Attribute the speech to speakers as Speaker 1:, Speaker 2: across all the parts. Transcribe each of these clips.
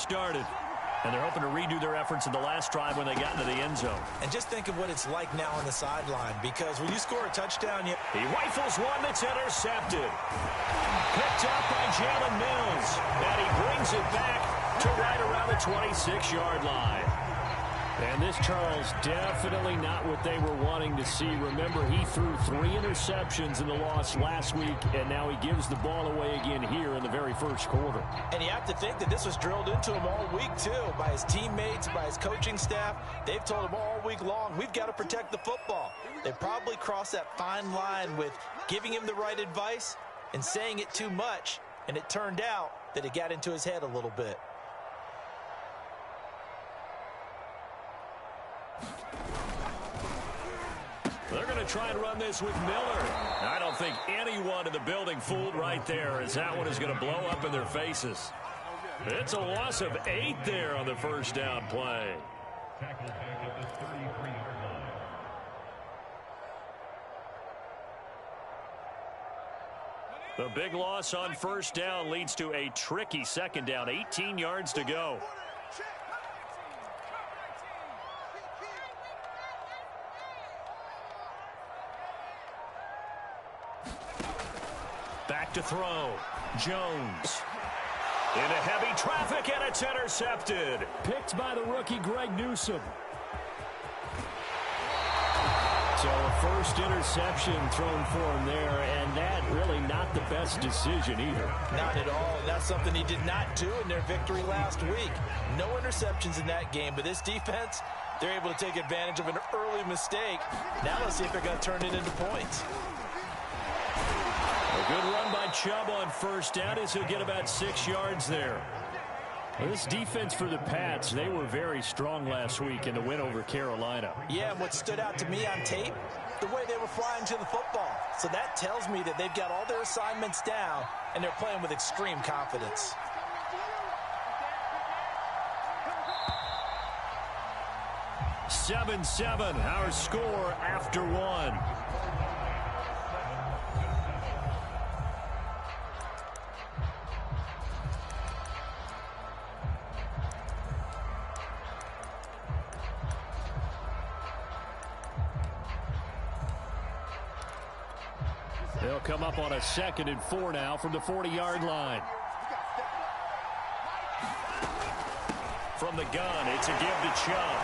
Speaker 1: started. And they're hoping to redo their efforts in the last drive when they got into the end zone.
Speaker 2: And just think of what it's like now on the sideline, because when you score a touchdown,
Speaker 1: he rifles one that's intercepted. Picked up by Jalen Mills. And he brings it back to right around the 26-yard line. And this, Charles, definitely not what they were wanting to see. Remember, he threw 3 interceptions in the loss last week, and now he gives the ball away again here in the very first quarter.
Speaker 2: And you have to think that this was drilled into him all week, too, by his teammates, by his coaching staff. They've told him all week long, we've got to protect the football. They probably crossed that fine line with giving him the right advice and saying it too much, and it turned out that it got into his head a little bit.
Speaker 1: They're going to try and run this with Miller. I don't think anyone in the building fooled right there, as that one is going to blow up in their faces. It's a loss of 8 there on the first down play. The big loss on first down leads to a tricky second down. 18 yards to go. Back to throw. Jones. Into heavy traffic, and it's intercepted. Picked by the rookie Greg Newsome. So a first interception thrown for him there, and that really not the best decision either.
Speaker 2: Not at all. That's something he did not do in their victory last week. No interceptions in that game, but this defense, they're able to take advantage of an early mistake. Now let's see if they're going to turn it into points.
Speaker 1: A good run by Chubb on first down as he'll get about 6 yards there. Well, this defense for the Pats, they were very strong last week in the win over Carolina.
Speaker 2: Yeah, and what stood out to me on tape, the way they were flying to the football. So that tells me that they've got all their assignments down, and they're playing with extreme confidence.
Speaker 1: Seven, our score after one. They'll come up on a 2nd and 4 now from the 40-yard line. From the gun, it's a give to Chubb.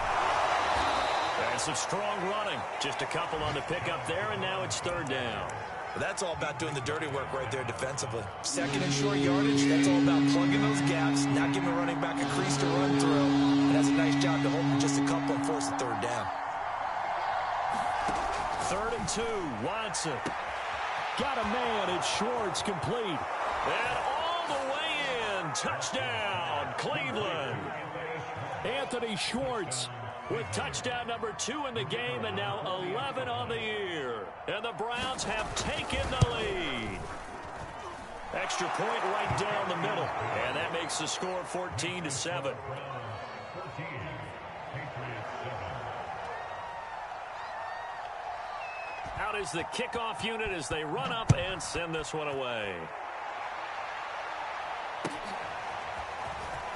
Speaker 1: That's some strong running. Just a couple on the pickup there, and now it's 3rd down.
Speaker 2: Well, that's all about doing the dirty work right there defensively. 2nd and short yardage, that's all about plugging those gaps, not giving the running back a crease to run through. And that's a nice job to hold him just a couple and force the 3rd down.
Speaker 1: 3rd and 2, Watson. Got a man, it's Schwartz, complete. And all the way in, touchdown, Cleveland. Anthony Schwartz with touchdown number 2 in the game, and now 11 on the year. And the Browns have taken the lead. Extra point right down the middle, and that makes the score 14-7. Out is the kickoff unit as they run up and send this one away.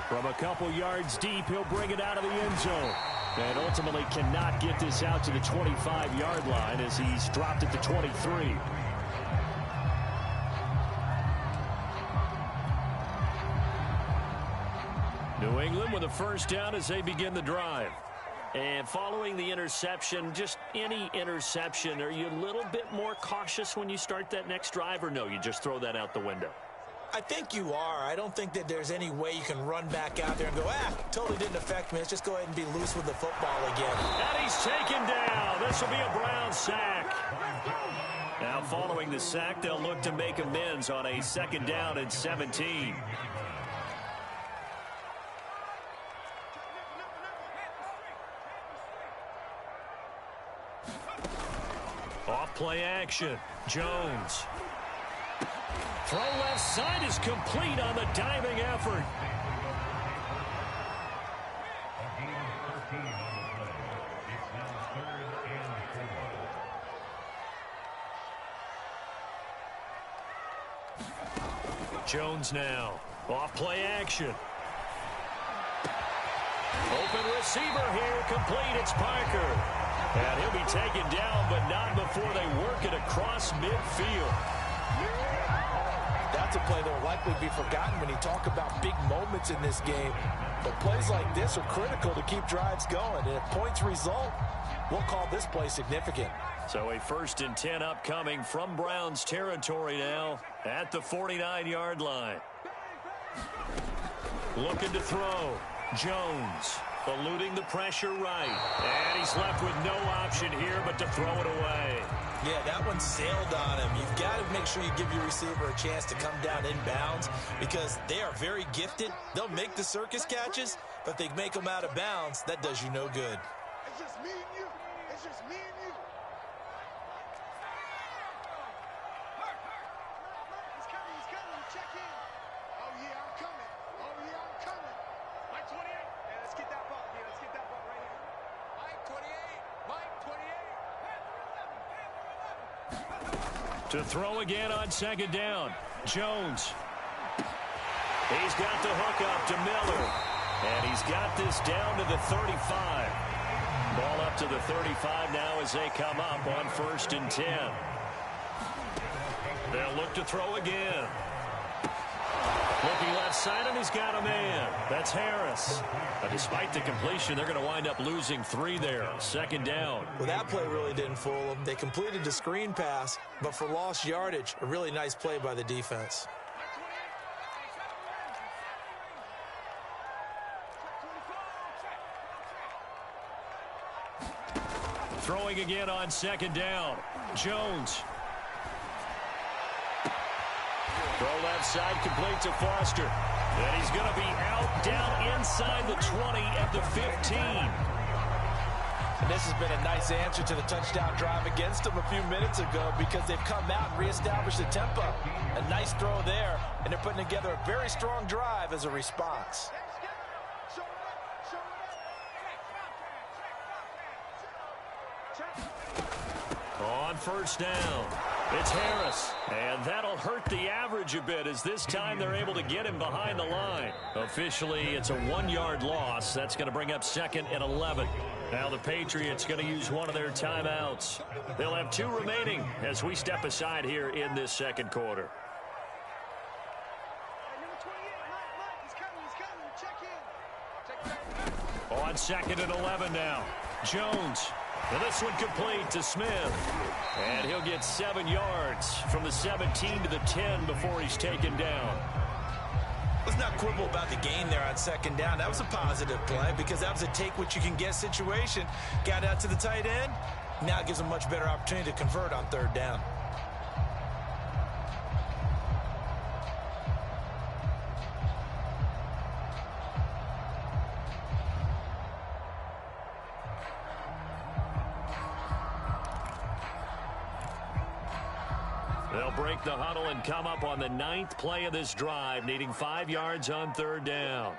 Speaker 1: From a couple yards deep, he'll bring it out of the end zone. And ultimately cannot get this out to the 25-yard line as he's dropped at the 23. New England with a first down as they begin the drive. And following the interception, just any interception, are you a little bit more cautious when you start that next drive, or no, you just throw that out the window?
Speaker 2: I think you are. I don't think that there's any way you can run back out there and go, totally didn't affect me. Let's just go ahead and be loose with the football again.
Speaker 1: And he's taken down. This will be a Brown sack. Now following the sack, they'll look to make amends on a 2nd down and 17. Off play action. Jones. Throw left side is complete on the diving effort. Jones now. Off play action. Open receiver here, complete. It's Parker. And he'll be taken down, but not before they work it across midfield.
Speaker 2: That's a play that will likely be forgotten when you talk about big moments in this game. But plays like this are critical to keep drives going. And if points result, we'll call this play significant.
Speaker 1: So a 1st and 10 upcoming from Browns territory now at the 49-yard line. Looking to throw. Jones eluding the pressure right. And he's left with no option here but to throw it away.
Speaker 2: Yeah, that one sailed on him. You've got to make sure you give your receiver a chance to come down inbounds because they are very gifted. They'll make the circus catches, but if they make them out of bounds, that does you no good.
Speaker 3: It's just me and you. It's just me and you. He's coming. Check in. Oh, yeah, I'm coming. Mike 28. Yeah, let's get that ball. Let's get that ball right here. Mike 28.
Speaker 1: To throw again on 2nd down. Jones. He's got the hook up to Miller. And he's got this down to the 35. Ball up to the 35 now as they come up on 1st and 10. They'll look to throw again. Looking left side, and he's got a man. That's Harris. Despite the completion, they're going to wind up losing 3 there. 2nd down.
Speaker 2: Well, that play really didn't fool them. They completed the screen pass, but for lost yardage, a really nice play by the defense.
Speaker 1: Throwing again on 2nd down. Jones. Throw left side, complete to Foster. And he's going to be out down inside the 20 at the 15.
Speaker 2: And this has been a nice answer to the touchdown drive against them a few minutes ago because they've come out and reestablished the tempo. A nice throw there, and they're putting together a very strong drive as a response.
Speaker 1: On 1st down, it's Harris. And that'll hurt the average a bit as this time they're able to get him behind the line. Officially, it's a 1-yard loss. That's going to bring up 2nd and 11. Now the Patriots going to use one of their timeouts. They'll have 2 remaining as we step aside here in this 2nd quarter. On 2nd and 11 now. Jones. And this one complete to Smith. And he'll get 7 yards from the 17 to the 10 before he's taken down.
Speaker 2: Let's not quibble about the gain there on 2nd down. That was a positive play because that was a take-what-you-can-get situation. Got out to the tight end. Now it gives them a much better opportunity to convert on 3rd down.
Speaker 1: They'll break the huddle and come up on the 9th play of this drive, needing 5 yards on 3rd down.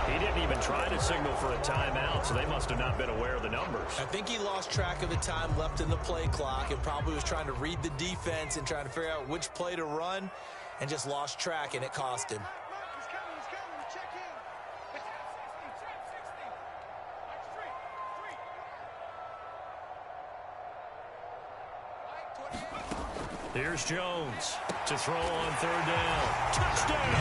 Speaker 1: He didn't even try to signal for a timeout, so they must have not been aware of the numbers.
Speaker 2: I think he lost track of the time left in the play clock and probably was trying to read the defense and trying to figure out which play to run and just lost track, and it cost him.
Speaker 1: Here's Jones to throw on 3rd down. Touchdown!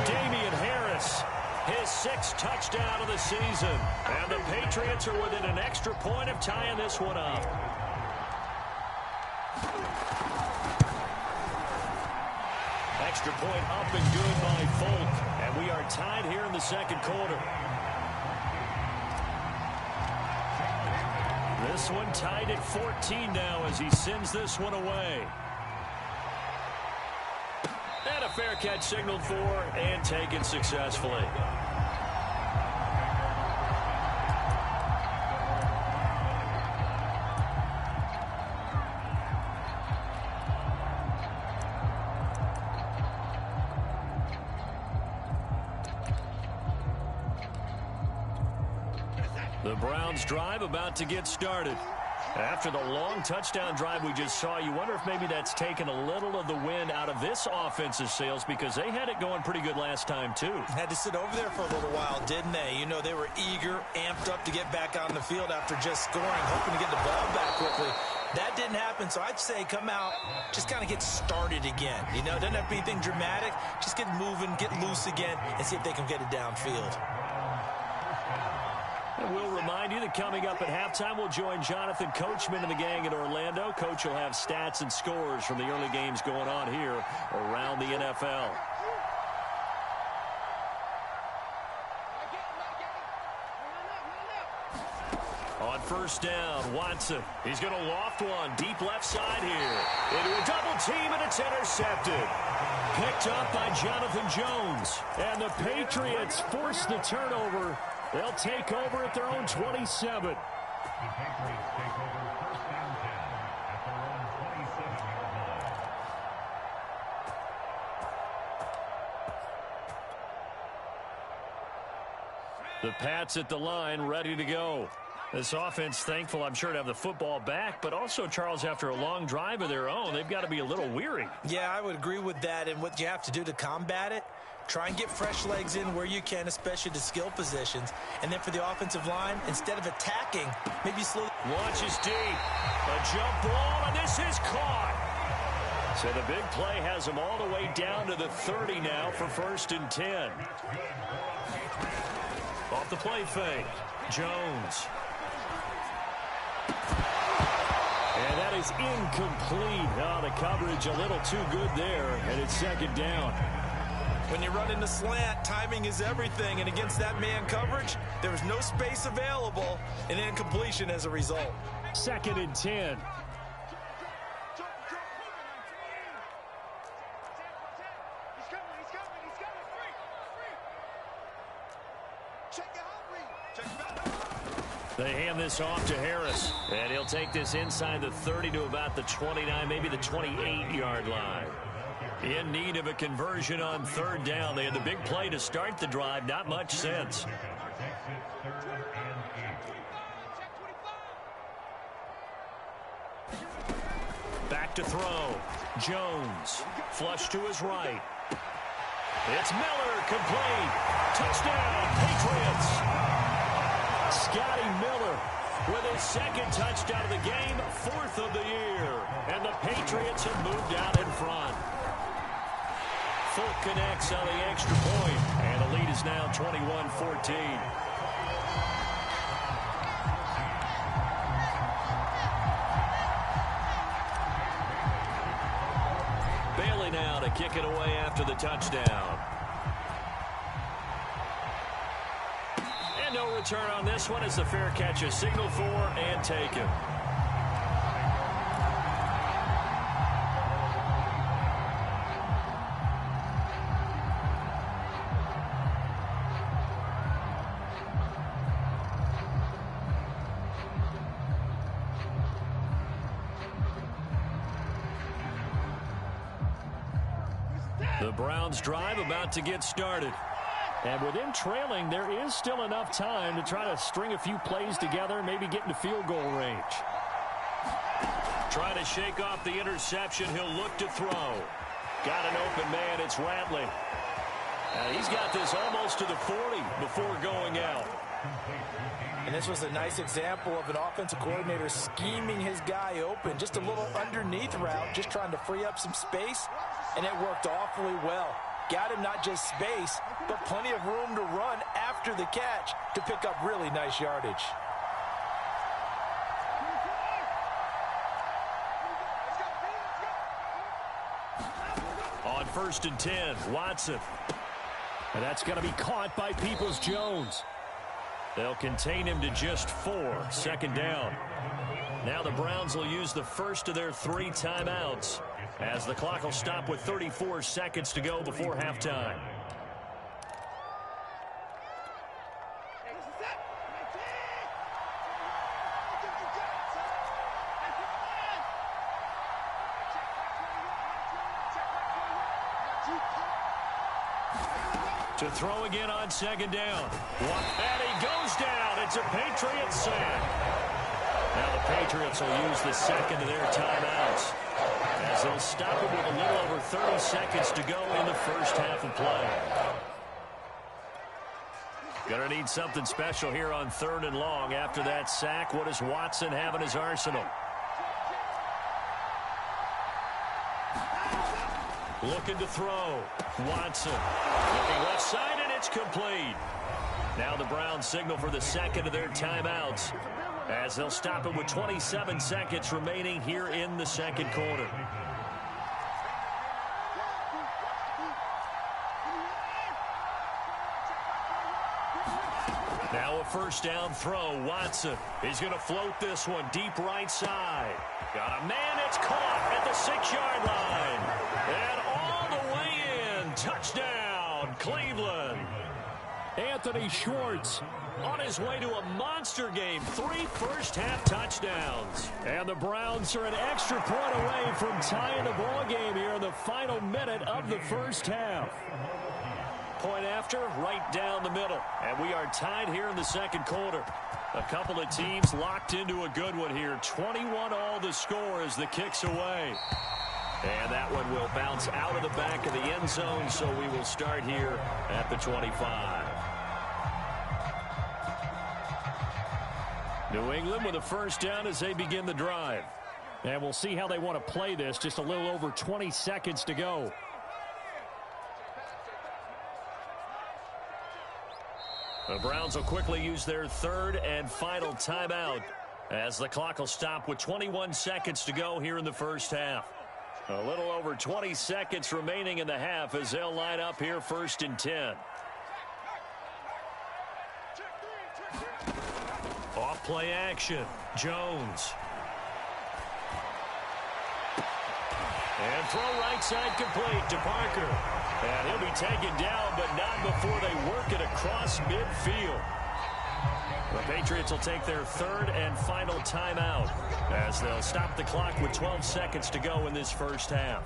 Speaker 1: Damian Harris, his 6th touchdown of the season. And the Patriots are within an extra point of tying this one up. Extra point up and good by Folk. And we are tied here in the 2nd quarter. This one tied at 14 now as he sends this one away. And a fair catch signaled for and taken successfully. The Browns drive about to get started. After the long touchdown drive we just saw, you wonder if maybe that's taken a little of the wind out of this offense's sails, because they had it going pretty good last time, too.
Speaker 2: Had to sit over there for a little while, didn't they? You know, they were eager, amped up to get back on the field after just scoring, hoping to get the ball back quickly. That didn't happen, so I'd say come out, just kind of get started again. You know, it doesn't have to be anything dramatic. Just get moving, get loose again, and see if they can get it downfield.
Speaker 1: And we'll remind you that coming up at halftime, we'll join Jonathan Coachman and the gang in Orlando. Coach will have stats and scores from the early games going on here around the NFL. On first down, Watson. He's going to loft one deep left side here. Into a double team, and it's intercepted. Picked up by Jonathan Jones. And the Patriots force the turnover. They'll take over at their own 27. The Pats at the line, ready to go. This offense, thankful, I'm sure, to have the football back, but also, Charles, after a long drive of their own, they've got to be a little weary.
Speaker 2: Yeah, I would agree with that, and what you have to do to combat it, try and get fresh legs in where you can, especially the skill positions. And then for the offensive line, instead of attacking, maybe slow.
Speaker 1: Launches deep. A jump ball, and this is caught. So the big play has them all the way down to the 30 now for 1st and 10. Off the play fake. Jones. And that is incomplete. Oh, the coverage a little too good there, and it's 2nd down.
Speaker 2: When you run in the slant, timing is everything, and against that man coverage, there was no space available, and incompletion as a result.
Speaker 1: 2nd and 10. They hand this off to Harris, and he'll take this inside the 30 to about the 29, maybe the 28-yard line. In need of a conversion on 3rd down. They had the big play to start the drive. Not much sense. Back to throw. Jones. Flush to his right. It's Miller, complete. Touchdown, Patriots. Scotty Miller with his 2nd touchdown of the game, 4th of the year. And the Patriots have moved out in front. Folk connects on the extra point, and the lead is now 21-14. Bailey now to kick it away after the touchdown. And no return on this one as the fair catch is signaled for and taken. The Browns drive about to get started. And with them trailing, there is still enough time to try to string a few plays together, maybe get into field goal range. Trying to shake off the interception. He'll look to throw. Got an open man. It's Ratley. He's got this almost to the 40 before going out.
Speaker 2: And this was a nice example of an offensive coordinator scheming his guy open. Just a little underneath route, just trying to free up some space, and it worked awfully well. Got him not just space, but plenty of room to run after the catch to pick up really nice yardage.
Speaker 1: On 1st and 10, Watson. And that's going to be caught by Peoples-Jones. They'll contain him to just 4. 2nd down. Now the Browns will use the first of their 3 timeouts as the clock will stop with 34 seconds to go before halftime. To throw again on 2nd down. And he goes down. It's a Patriots sack. Now the Patriots will use the second of their timeouts, as they'll stop it with a little over 30 seconds to go in the first half of play. Going to need something special here on 3rd and long. After that sack, what does Watson have in his arsenal? Looking to throw. Watson looking left side, and it's complete. Now the Browns signal for the second of their timeouts, as they'll stop it with 27 seconds remaining here in the second quarter. Now a first down throw. Watson. He's going to float this one deep right side. Got a man. It's caught at the 6-yard line. And all the way in. Touchdown, Cleveland. Anthony Schwartz on his way to a monster game. 3 first-half touchdowns. And the Browns are an extra point away from tying the ball game here in the final minute of the first half. Point after, right down the middle. And we are tied here in the second quarter. A couple of teams locked into a good one here. 21-all the score as the kick's away. And that one will bounce out of the back of the end zone, so we will start here at the 25. New England with a first down as they begin the drive. And we'll see how they want to play this. Just a little over 20 seconds to go. The Browns will quickly use their 3rd and final timeout, as the clock will stop with 21 seconds to go here in the first half. A little over 20 seconds remaining in the half as they'll line up here 1st and 10. Off play action. Jones. And throw right side complete to Parker. And he'll be taken down, but not before they work it across midfield. The Patriots will take their 3rd and final timeout, as they'll stop the clock with 12 seconds to go in this first half.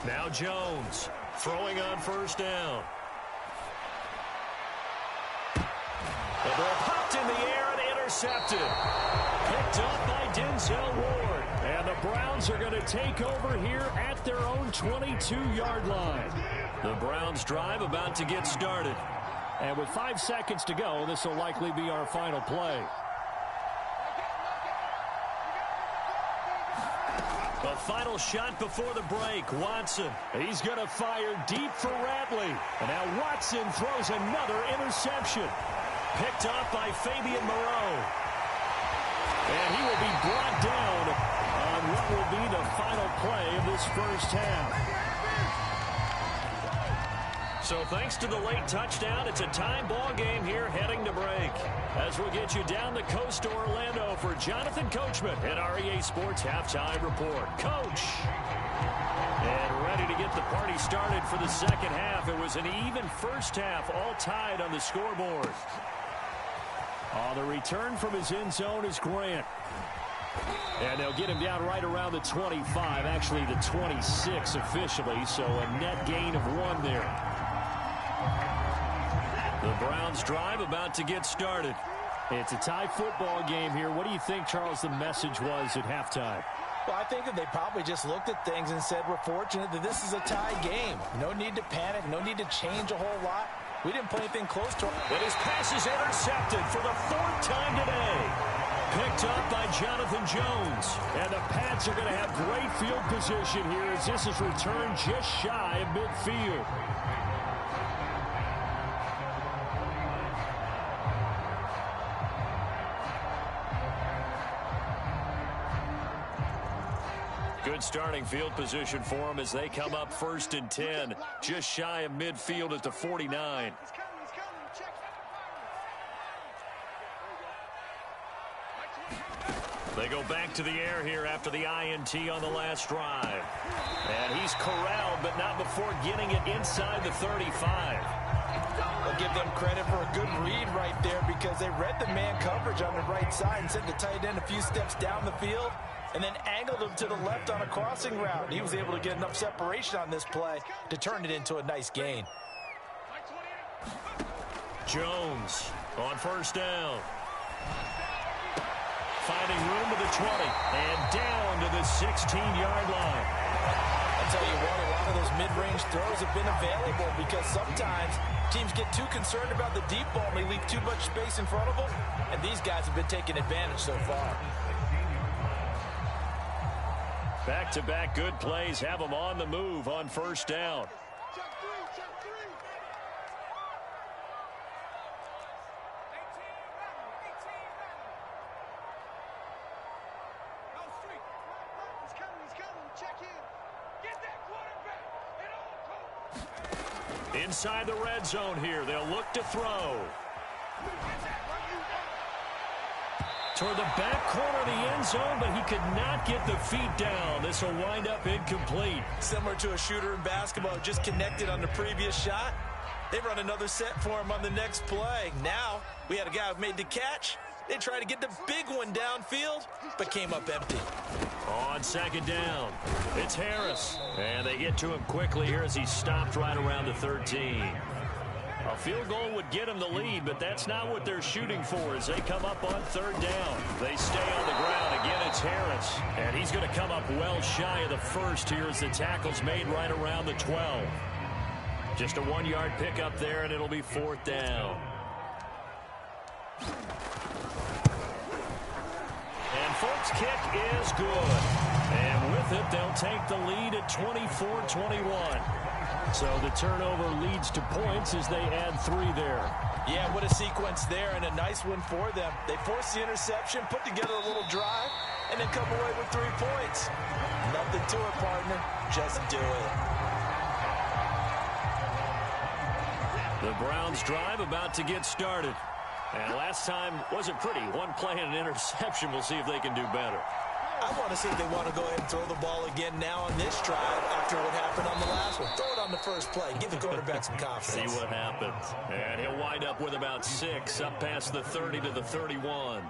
Speaker 1: Now Jones throwing on first down. The ball popped in the air and intercepted. Picked up by Denzel Ward. And the Browns are going to take over here at their own 22-yard line. The Browns drive about to get started. And with 5 seconds to go, this will likely be our final play. The final shot before the break. Watson. He's going to fire deep for Ratley. And now Watson throws another interception. Picked off by Fabian Moreau. And he will be brought down on what will be the final play of this first half. So thanks to the late touchdown, it's a tie ball game here heading to break. As we'll get you down the coast to Orlando for Jonathan Coachman at our EA Sports Halftime Report. Coach! And ready to get the party started for the second half. It was an even first half, all tied on the scoreboard. The return from his end zone is Grant. And they'll get him down right around the 25, actually the 26 officially, so a net gain of 1 there. The Browns drive about to get started. It's a tie football game here. What do you think, Charles, the message was at halftime?
Speaker 2: Well, I think that they probably just looked at things and said, we're fortunate that this is a tie game. No need to panic. No need to change a whole lot. We didn't put anything close to it.
Speaker 1: But his pass is intercepted for the 4th time today. Picked up by Jonathan Jones. And the Pats are going to have great field position here as this is returned just shy of midfield. Good starting field position for them as they come up 1st and 10, just shy of midfield at the 49. They go back to the air here after the INT on the last drive. And he's corralled, but not before getting it inside the 35.
Speaker 2: I'll give them credit for a good read right there because they read the man coverage on the right side and sent the tight end a few steps down the field and then angled him to the left on a crossing route. And he was able to get enough separation on this play to turn it into a nice gain.
Speaker 1: Jones on first down. Finding room to the 20 and down to the 16-yard line.
Speaker 2: I'll tell you what, a lot of those mid-range throws have been available because sometimes teams get too concerned about the deep ball and they leave too much space in front of them, and these guys have been taking advantage so far.
Speaker 1: Back-to-back good plays have them on the move on first down. Inside the red zone here, they'll look to throw. Toward the back corner of the end zone, but he could not get the feet down. This will wind up incomplete.
Speaker 2: Similar to a shooter in basketball, just connected on the previous shot. They run another set for him on the next play. Now, we had a guy who made the catch. They tried to get the big one downfield, but came up empty.
Speaker 1: On second down, it's Harris. And they get to him quickly here as he stopped right around the 13. A field goal would get him the lead, but that's not what they're shooting for as they come up on third down. They stay on the ground. Again, it's Harris. And he's going to come up well shy of the first here as the tackle's made right around the 12. Just a 1-yard pickup there, and it'll be fourth down. And Folk's kick is good. And with it, they'll take the lead at 24-21. So the turnover leads to points as they add 3 there.
Speaker 2: Yeah, what a sequence there, and a nice one for them. They force the interception, put together a little drive, and then come away with 3 points. Nothing to it, partner. Just do it.
Speaker 1: The Browns drive about to get started. And last time wasn't pretty. 1 play and an interception. We'll see if they can do better.
Speaker 2: I want to see if they want to go ahead and throw the ball again now on this drive after what happened on the last one. Throw it on the first play. Give the quarterback some confidence.
Speaker 1: See what happens. And he'll wind up with about 6 up past the 30 to the 31.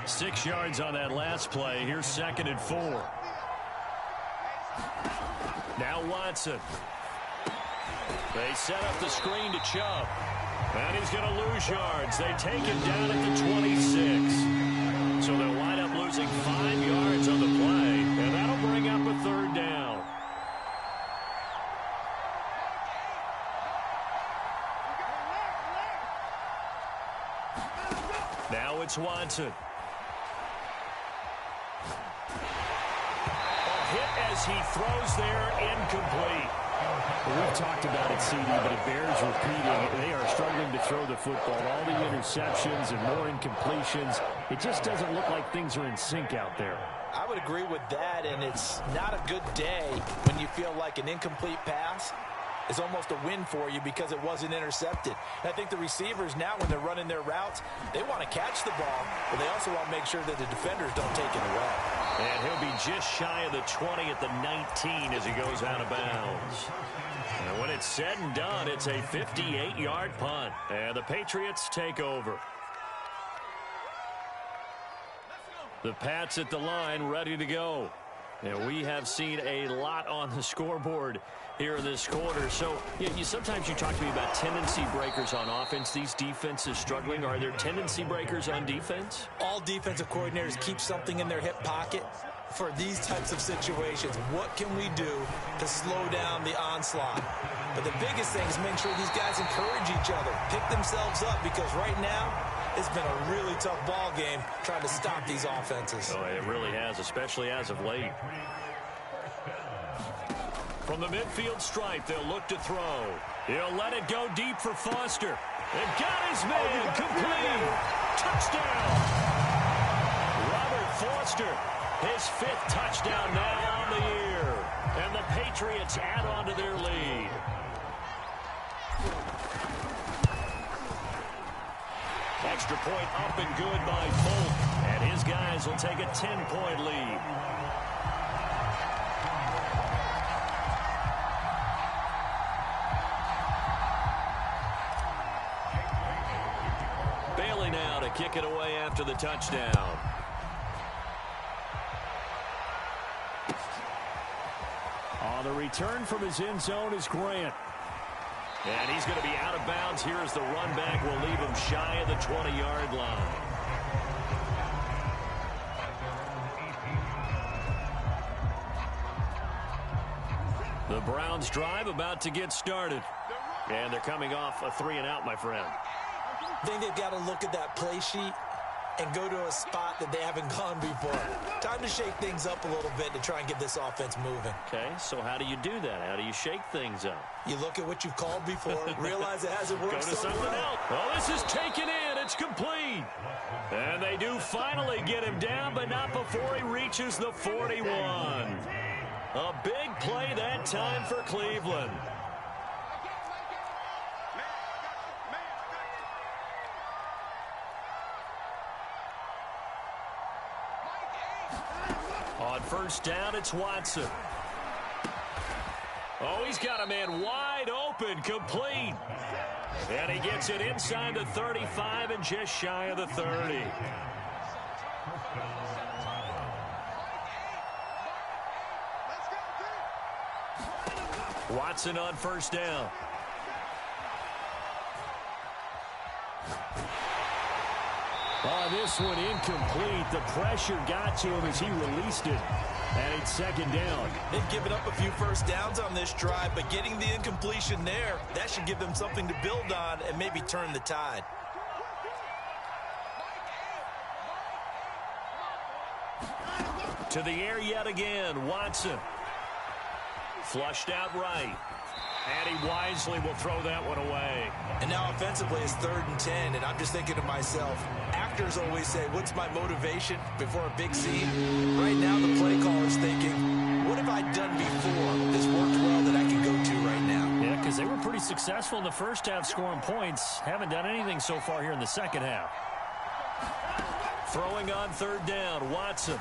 Speaker 1: 6 yards on that last play. Here's 2nd and 4. Now Watson. They set up the screen to Chubb. And he's going to lose yards. They take him down at the 26. So they'll wind up losing 5 yards on the play. And that'll bring up a 3rd down. Now it's Watson. A hit as he throws there, incomplete.
Speaker 4: Well, we've talked about it, CD, but it bears repeating. They are struggling to throw the football. All the interceptions and more incompletions. It just doesn't look like things are in sync out there.
Speaker 2: I would agree with that, and it's not a good day when you feel like an incomplete pass is almost a win for you because it wasn't intercepted. And I think the receivers now, when they're running their routes, they want to catch the ball, but they also want to make sure that the defenders don't take it away.
Speaker 1: And he'll be just shy of the 20 at the 19 as he goes out of bounds. And when it's said and done, it's a 58-yard punt. And the Patriots take over. The Pats at the line, ready to go. And we have seen a lot on the scoreboard here in this quarter. So sometimes you talk to me about tendency breakers on offense. These defenses struggling. Are there tendency breakers on defense?
Speaker 2: All defensive coordinators keep something in their hip pocket for these types of situations. What can we do to slow down the onslaught? But the biggest thing is make sure these guys encourage each other, pick themselves up, because right now it's been a really tough ball game trying to stop these offenses.
Speaker 1: Oh, it really has, especially as of late. From the midfield stripe, they'll look to throw. He'll let it go deep for Foster. And got his man complete. Touchdown. Robert Foster, his 5th touchdown now on the year. And the Patriots add on to their lead. Extra point up and good by Folk. And his guys will take a 10-point lead. kick it away after the touchdown.
Speaker 4: On the return from his end zone is Grant.
Speaker 1: And he's going to be out of bounds here as the run back will leave him shy of the 20-yard line. The Browns drive about to get started. And they're coming off a 3-and-out, my friend.
Speaker 2: I think they've got to look at that play sheet and go to a spot that they haven't gone before. Time to shake things up a little bit to try and get this offense moving.
Speaker 1: Okay, so how do you do that? How do you shake things up?
Speaker 2: You look at what you've called before, realize it hasn't worked
Speaker 1: Go to
Speaker 2: so
Speaker 1: something
Speaker 2: well.
Speaker 1: else. Oh, this is taken in. It's complete. And they do finally get him down, but not before he reaches the 41. A big play that time for Cleveland. On first down, it's Watson. Oh, he's got a man wide open, complete. And he gets it inside the 35 and just shy of the 30. Watson on first down.
Speaker 4: Oh, this one incomplete. The pressure got to him as he released it. And it's second down.
Speaker 2: They've given up a few first downs on this drive, but getting the incompletion there, that should give them something to build on and maybe turn the tide.
Speaker 1: To the air yet again, Watson. Flushed out right. And he wisely will throw that one away.
Speaker 2: And now offensively it's 3rd and 10, and I'm just thinking to myself, actors always say, what's my motivation before a big scene? Right now the play caller's thinking, what have I done before that's worked well that I can go to right now?
Speaker 4: Yeah, because they were pretty successful in the first half scoring points. Haven't done anything so far here in the second half.
Speaker 1: Throwing on 3rd down, Watson.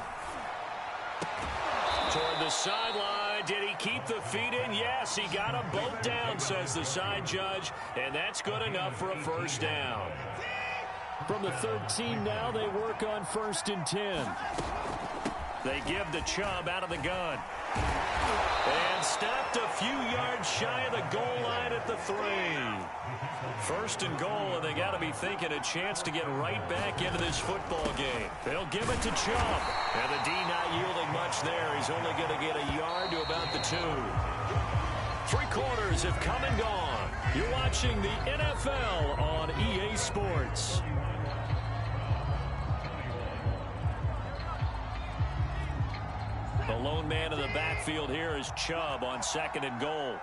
Speaker 1: Toward the sideline. Did he keep the feet in? Yes, he got them both down, says the side judge. And that's good enough for a first down.
Speaker 4: From the 13 now, they work on 1st and 10.
Speaker 1: They give to Chubb out of the gun. And stopped a few yards shy of the goal line at the 3. 1st and goal, and they got to be thinking a chance to get right back into this football game. They'll give it to Chubb. And the D not yielding much there. He's only going to get a yard to about the 2. 3 quarters have come and gone. You're watching the NFL on EA Sports. The lone man in the backfield here is Chubb on 2nd and goal.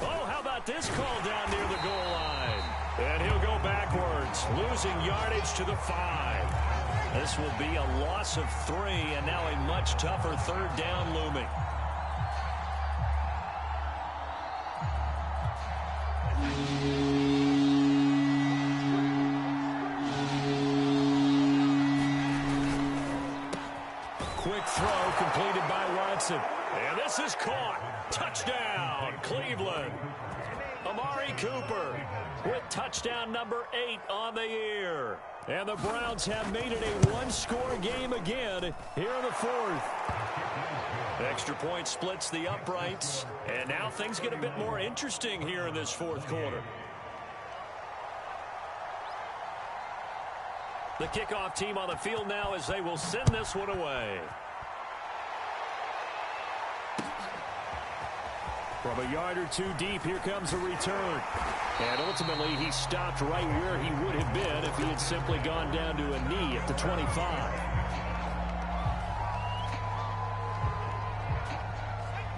Speaker 1: Oh, how about this call down near the goal line? And he'll go backwards, losing yardage to the 5. This will be a loss of 3, and now a much tougher 3rd down looming. Quick throw completed by Watson. And this is caught. Touchdown, Cleveland. Amari Cooper with touchdown number 8 on the year. And the Browns have made it a one-score game again here in the 4th. Extra point splits the uprights. And now things get a bit more interesting here in this 4th quarter. The kickoff team on the field now as they will send this one away. From a yard or 2 deep, here comes a return. And ultimately, he stopped right where he would have been if he had simply gone down to a knee at the 25.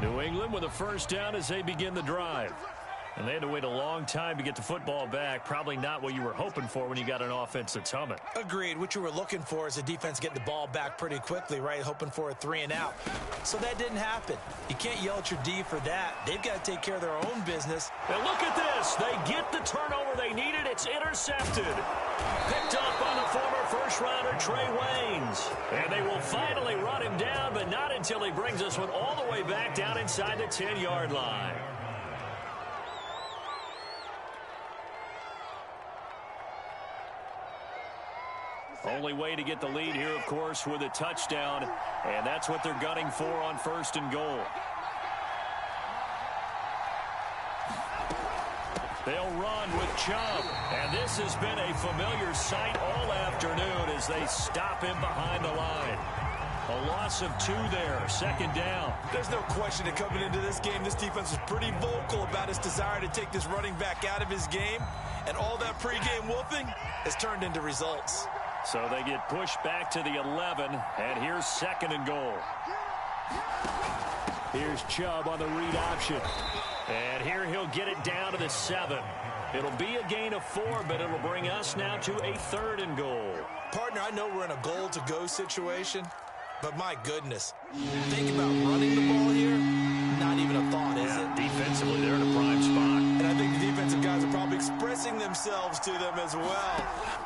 Speaker 1: New England with a first down as they begin the drive. And they had to wait a long time to get the football back. Probably not what you were hoping for when you got an offense that's humming.
Speaker 2: Agreed. What you were looking for is a defense getting the ball back pretty quickly, right? Hoping for a 3-and-out. So that didn't happen. You can't yell at your D for that. They've got to take care of their own business.
Speaker 1: And look at this. They get the turnover they needed. It's intercepted. Picked up on the former first-rounder Trey Waynes. And they will finally run him down, but not until he brings this one all the way back down inside the 10-yard line. Only way to get the lead here, of course, with a touchdown, and that's what they're gunning for on 1st and goal. They'll run with Chubb, and this has been a familiar sight all afternoon as they stop him behind the line. A loss of 2 there, 2nd down.
Speaker 2: There's no question that coming into this game, this defense was pretty vocal about its desire to take this running back out of his game, and all that pregame wolfing has turned into results.
Speaker 1: So they get pushed back to the 11, and here's 2nd and goal. Here's Chubb on the read option. And here he'll get it down to the 7. It'll be a gain of 4, but it'll bring us now to a 3rd and goal.
Speaker 2: Partner, I know we're in a goal-to-go situation, but my goodness, think about running the ball here. Not even a thought, is it?
Speaker 1: Defensively, they're in a prime spot.
Speaker 2: And I think the defensive guys are probably expressing themselves to them as well.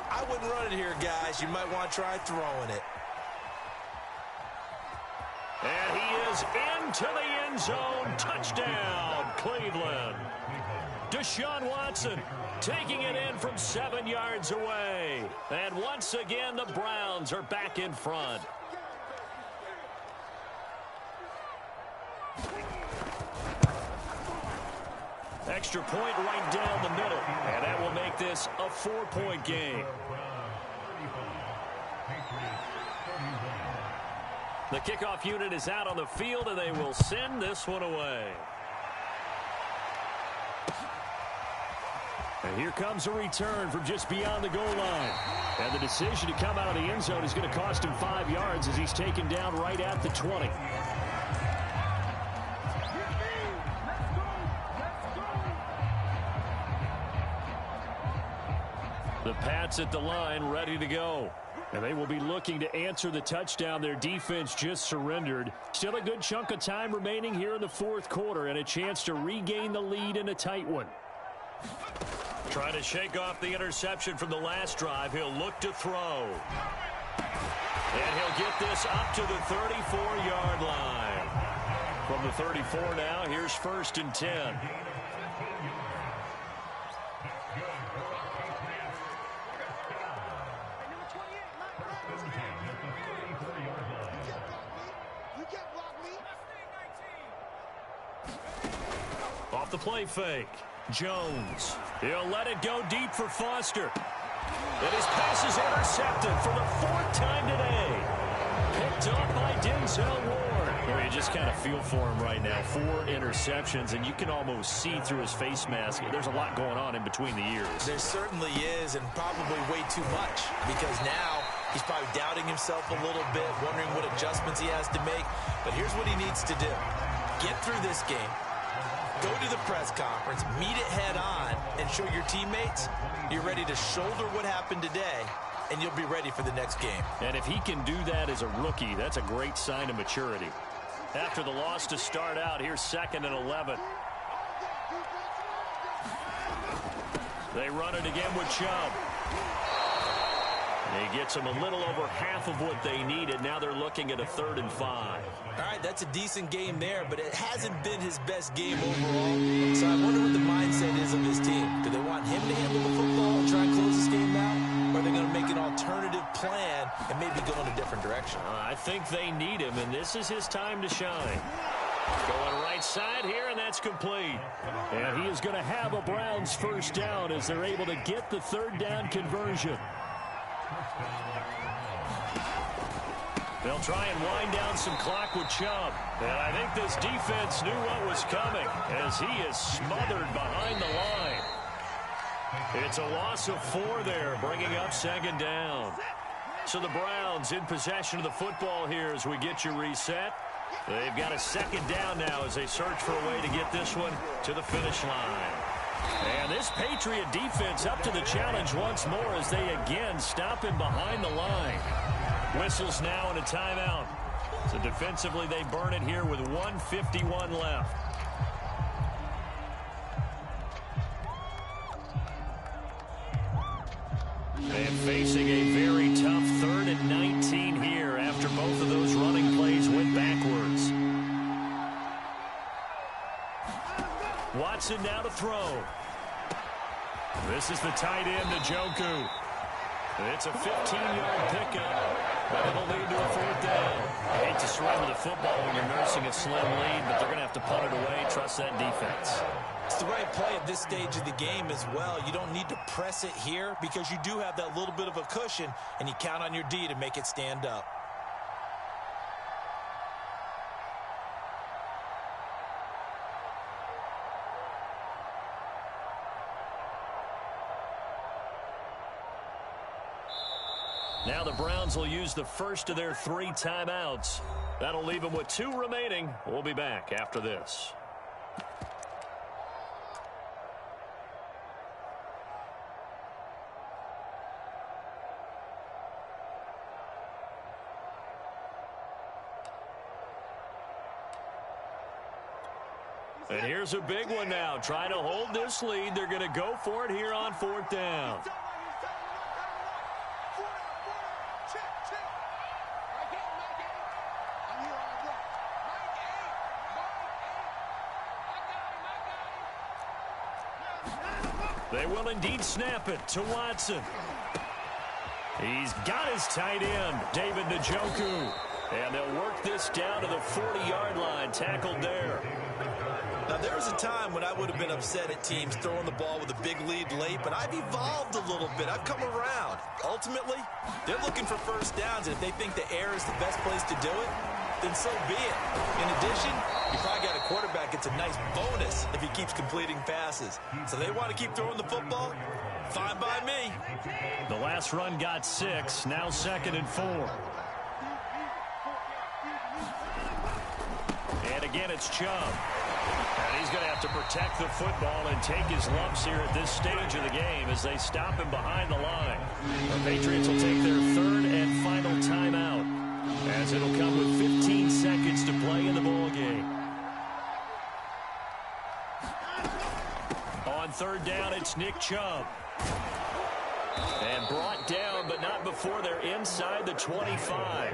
Speaker 2: I wouldn't run it here, guys. You might want to try throwing it.
Speaker 1: And he is into the end zone. Touchdown, Cleveland. Deshaun Watson taking it in from 7 yards away. And once again, the Browns are back in front. Extra point right down the middle. And that will make this a 4-point game. The kickoff unit is out on the field, and they will send this one away. And here comes a return from just beyond the goal line. And the decision to come out of the end zone is going to cost him 5 yards as he's taken down right at the 20. The Pats at the line, ready to go. And they will be looking to answer the touchdown their defense just surrendered. Still a good chunk of time remaining here in the 4th quarter and a chance to regain the lead in a tight one. Trying to shake off the interception from the last drive. He'll look to throw. And he'll get this up to the 34-yard line. From the 34 now, here's 1st and 10. Off the play fake. Jones. He'll let it go deep for Foster. And his pass is intercepted for the 4th time today. Picked up by Denzel Ward. Well, you just kind of feel for him right now. 4 interceptions, and you can almost see through his face mask. There's a lot going on in between the ears.
Speaker 2: There certainly is, and probably way too much, because now he's probably doubting himself a little bit, wondering what adjustments he has to make. But here's what he needs to do. Get through this game. Go to the press conference, meet it head on, and show your teammates you're ready to shoulder what happened today, and you'll be ready for the next game.
Speaker 1: And if he can do that as a rookie, that's a great sign of maturity. After the loss to start out, here's 2nd and 11. They run it again with Chubb. He gets them a little over half of what they needed. Now they're looking at a 3rd and 5.
Speaker 2: All right, that's a decent game there, but it hasn't been his best game overall. So I wonder what the mindset is of his team. Do they want him to handle the football and try and close this game out? Or are they going to make an alternative plan and maybe go in a different direction?
Speaker 1: I think they need him, and this is his time to shine. Going right side here, and that's complete. And he is going to have a Browns 1st down as they're able to get the 3rd down conversion. They'll try and wind down some clock with Chubb. And I think this defense knew what was coming as he is smothered behind the line. It's a loss of 4 there, bringing up 2nd down. So the Browns in possession of the football here as we get you reset. They've got a 2nd down now as they search for a way to get this one to the finish line. And this Patriot defense up to the challenge once more as they again stop him behind the line. Whistles now and a timeout. So defensively they burn it here with 1:51 left. And facing a very tough 3rd and 19 here after both of those running plays went backwards. Watson now to throw. This is the tight end, Njoku. It's a 15-yard pickup, but it'll lead to a 4th down. I hate to surrender the football when you're nursing a slim lead, but they're going to have to punt it away. Trust that defense.
Speaker 2: It's the right play at this stage of the game as well. You don't need to press it here because you do have that little bit of a cushion, and you count on your D to make it stand up.
Speaker 1: Now the Browns will use the first of their 3 timeouts. That'll leave them with 2 remaining. We'll be back after this. And here's a big one now. Trying to hold this lead. They're going to go for it here on 4th down. They will indeed snap it to Watson. He's got his tight end, David Njoku. And they'll work this down to the 40-yard line, tackled there.
Speaker 2: Now, there was a time when I would have been upset at teams throwing the ball with a big lead late, but I've evolved a little bit. I've come around. Ultimately, they're looking for first downs, and if they think the air is the best place to do it, then so be it. In addition, you probably got a quarterback. It's a nice bonus if he keeps completing passes. So they want to keep throwing the football? Fine by me.
Speaker 1: The last run got 6, now 2nd and 4. And again, it's Chubb. And he's going to have to protect the football and take his lumps here at this stage of the game as they stop him behind the line. The Patriots will take their 3rd and final timeout, as it'll come with 15 seconds to play in the ball game. On 3rd down, it's Nick Chubb. And brought down, but not before they're inside the 25.